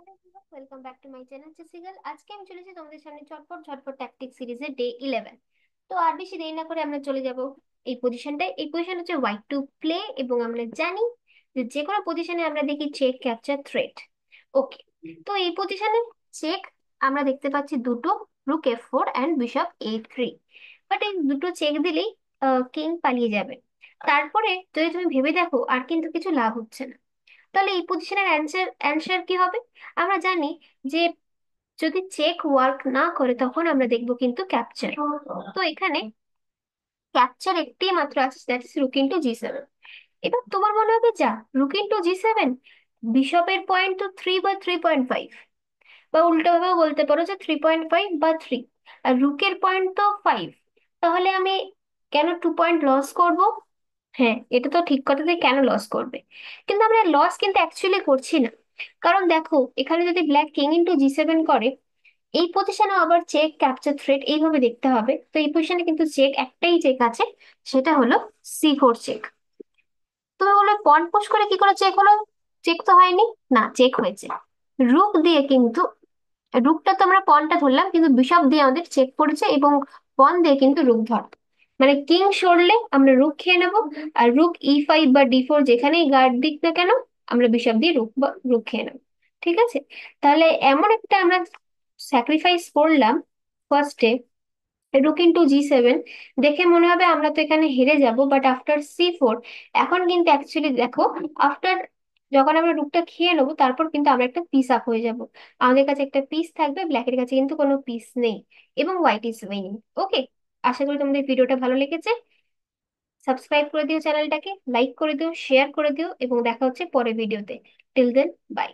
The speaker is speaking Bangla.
Welcome back to my channel জেসিগাল। আজকে আমি চলেছি তোমাদের সামনে ঝটপট ঝটপট ট্যাকটিক সিরিজের ডে 11। তো আর বেশি দেরি না করে আমরা চলে যাব এই পজিশনটায়। এই পজিশন হচ্ছে হোয়াইট টু প্লে, এবং আমরা জানি যে যে কোনো পজিশনে আমরা দেখি চেক, ক্যাপচার, থ্রেট। ওকে, তো এই পজিশনে চেক আমরা দেখতে পাচ্ছি দুটো, রুক F4 and bishop A3। But এই দুটো চেক দিলেই কিং পালিয়ে যাবে। তারপরে যদি তুমি ভেবে দেখো, আর কিন্তু কিছু লাভ হচ্ছে না। তাহলে এই পজিশনের অ্যান্সার অ্যান্সার কি হবে? আমরা জানি যে যদি চেক ওয়ার্ক না করে তখন আমরা দেখব কিন্তু ক্যাপচার। তো এখানে ক্যাপচার একটি মাত্র আছে, দ্যাট ইজ রুক ইন্টু G7। এবার তোমার মনে হবে যা, রুক ইন্টু G7, বিশপের পয়েন্ট তো 3 বা 3.5, বা উল্টো ভাবেও বলতে পারো যে 3.5 বা 3, আর রুকের পয়েন্ট তো 5। তাহলে আমি কেন 2 পয়েন্ট লস করব? হ্যাঁ, এটা তো ঠিক কথা, যে কেন লস করবে। কিন্তু আমরা লস কিন্তু অ্যাকচুয়ালি করছি না। কারণ দেখো, এখানে যদি ব্ল্যাক কিং ইন্টু G7 করে, এই পজিশনে আবার চেক, ক্যাপচার, থ্রেট এইভাবে দেখতে হবে। তো এই পজিশনে কিন্তু চেক, একটাই চেক আছে, সেটা হলো C4 চেক। তুমি বলবে পন পুশ করে কি করে চেক হলো? চেক তো হয়নি। না, চেক হয়েছে। রুক দিয়ে কিন্তু, রুকটা তো আমরা পনটা ধরলাম, কিন্তু বিশপ দিয়ে আমাদের চেক পড়েছে, এবং পন দিয়ে কিন্তু রুক ধর, মানে কিং সরলে আমরা রুক খেয়ে নেবো। আর রুক E5 বা D4 যেখানেই গার্ড দিক না কেন, আমরা বিশপ দিয়ে রুক বা রুক খেয়ে নেবো। ঠিক আছে, তাহলে এমন একটা আমরা স্যাক্রিফাইস করলাম ফার্স্টে, রুক ইন্টু G7। দেখে মনে হবে আমরা তো এখানে হেরে যাব, বাট আফটার C4 এখন কিন্তু অ্যাকচুয়ালি দেখো, আফটার যখন আমরা রুকটা খেয়ে নেবো, তারপর কিন্তু আমরা একটা পিস আপ হয়ে যাব। আমাদের কাছে একটা পিস থাকবে, ব্ল্যাকের কাছে কিন্তু কোনো পিস নেই, এবং হোয়াইট ইজ উইনিং। ওকে, আশা করি তোমাদের ভিডিওটা ভালো লেগেছে। সাবস্ক্রাইব করে দিও চ্যানেলটাকে, লাইক করে দিও, শেয়ার করে দিও, এবং দেখা হচ্ছে পরের ভিডিওতে। Till then, by.